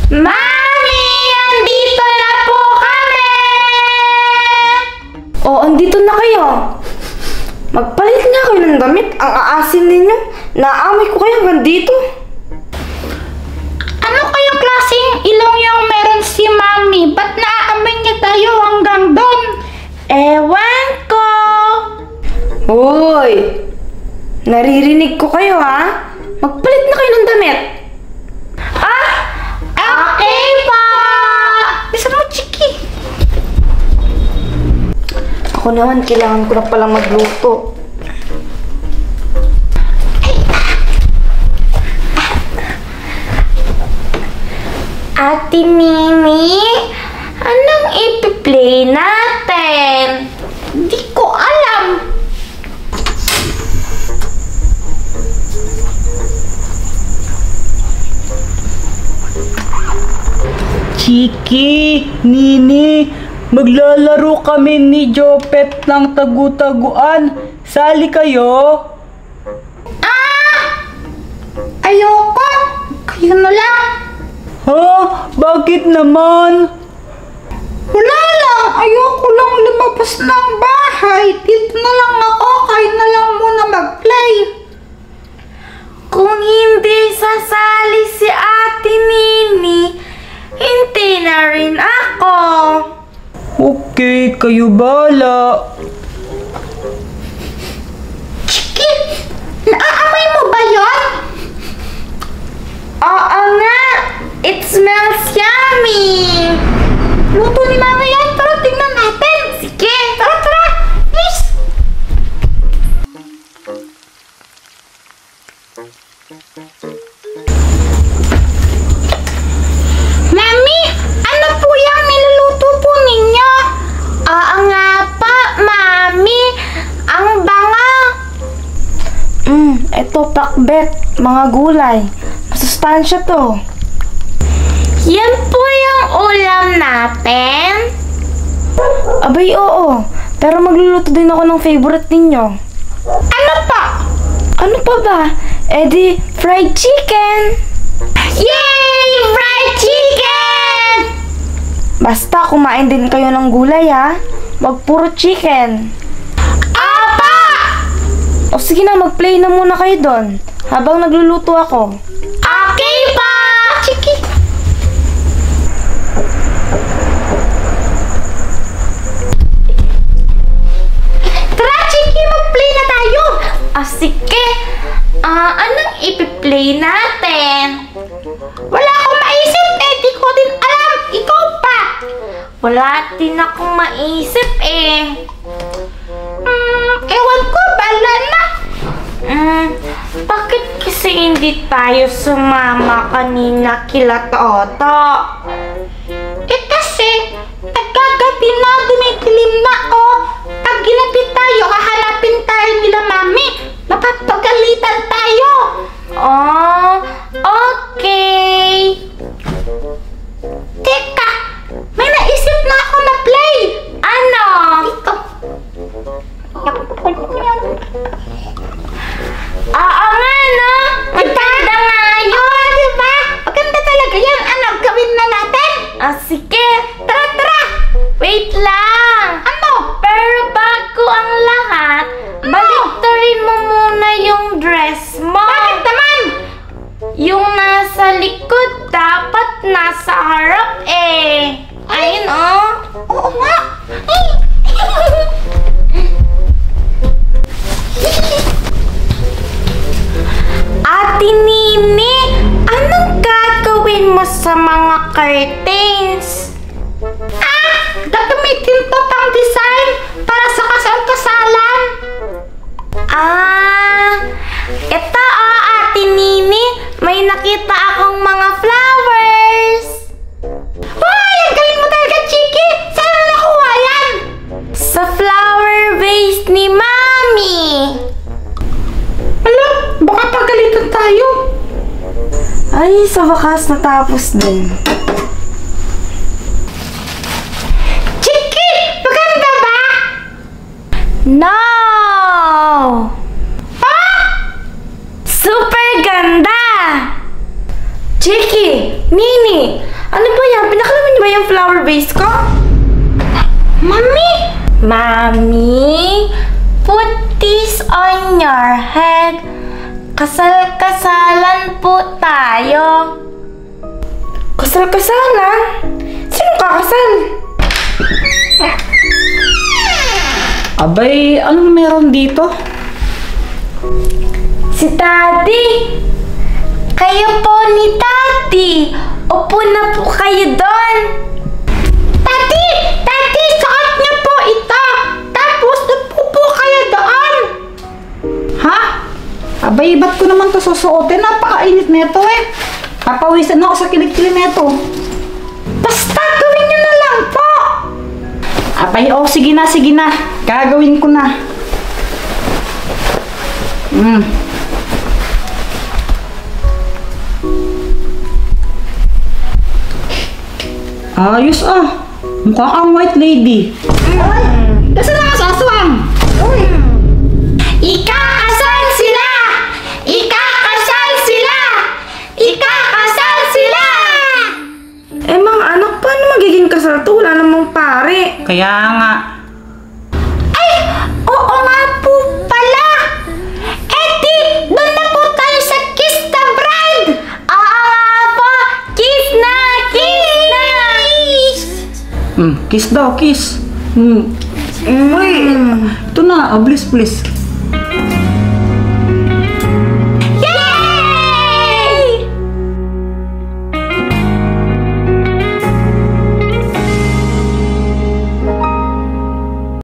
Mami! Andito na po kami! Oh, andito na kayo. Magpalit nga kayo ng damit. Ang aasim ninyo. Naamoy ko kayo hanggang dito. Ano kayang klaseng ilong yung meron si Mami? Ba't naaamoy niya tayo hanggang doon? Ewan ko! Hoy! Naririnig ko kayo, ha? Magpalit na kayo ng damit. Okay pa! Bisa mo, Chiki? Ako naman, kailangan ko na palang magluto. Ate Mimi, anong ipi-play natin? Di ko alam. Chiki, Nini, maglalaro kami ni Jopet ng tagu-taguan. Sali kayo? Ayoko. Kayo na lang. Ha? Bakit naman? Wala lang. Ayoko lang lumabas ng bahay. Dito na lang ako. Kayo na lang muna mag-play. Kung hindi sasali si Ate Nini, hindi na rin ako. Okay, kayo bala. Chiki, naaamoy mo ba yun? Oo nga! It smells yummy! Luto ni Mama yan. Tara, tingnan natin. Sige! Tara, tara. Please. Mami, ano po yung niluluto po ninyo? Oo nga pa, Mami! Ang banga! Ito pakbet, mga gulay. Masustansya to. Yan po yung ulam natin. Abay, oo. Pero magluluto din ako ng favorite ninyo. Ano pa? Ano pa ba? Eh di, fried chicken! Yay! Fried chicken! Basta kumain din kayo ng gulay, ha? Wag puro chicken. Apa! O sige na, mag-play na muna kayo doon. Habang nagluluto ako. Okay pa! Chiki! Tara, Chiki! Mag-play na tayo! Sige. Anong ipi-play natin? Wala akong maisip eh! Di ko din alam! Ikaw pa! Wala din akong maisip eh. Ewan ko! Bala na! Bakit kasi hindi tayo sumama kanina kila Toto? Eh kasi, nagkagabi na, dumidilim na oh. Pag ginabi tayo, hahanapin tayo nila Mami. Mapapagalitan tayo. Oh, okay. Teka, may naisip na ako na play. Ano? Dito. Oo nga, no? Maganda nga yun. Diba? Maganda talaga yan. Ano, gawin na natin? Sige. Tara, tara. Wait lang. Ano? Pero bago ang lahat, baliktarin mo muna yung dress mo. Bakit naman? Yung nasa likod, dapat nasa harap eh. Ayun, oh. Oo nga. Ate Nini, anong gagawin mo sa mga curtains? Gagamitin to pang design para sa kasal-kasalan. Ito oh, Ate Nini, may nakita akong mga flowers. Wow, ang galing mo talaga, Chiki. Saan mo nakuha yan? Sa flower vase ni Mami. Alam, baka pagalitan tayo. Ay, sa wakas natapos din. Chiki, maganda ba? No! Super ganda! Chiki, Nini, base ko? Mami! Mami, put this on your head. Kasal-kasalan po tayo. Kasal-kasalan? Sino kakasal? Abay, anong meron dito? Si Daddy. Kayo po ni Daddy. Upo na po kayo doon. Daddy! Daddy! Suot niyo po ito! Tapos upo po kayo doon! Ha? Abay, ba't ko naman ito susuotin? Napakainit nito eh. Papawisan ako sa kilig-kilig nito. Basta gawin niyo na lang po! Abay, oh, sige na, sige na. Gagawin ko na. Ayos ah. Mukha kang white lady. Ay! Kasi na aswang! Uy! Ikakasal sila! Ikakasal sila! Ikakasal sila! Eh mga anak, paano magiging kasal to? Wala namang pare. Kaya nga. Ay! Oo nga po pala! Eh di, doon na po tayo sa Kiss the Bride! Oo nga po! Kiss na! Kiss na! Kiss daw, kiss. Uy, ito na, please, please.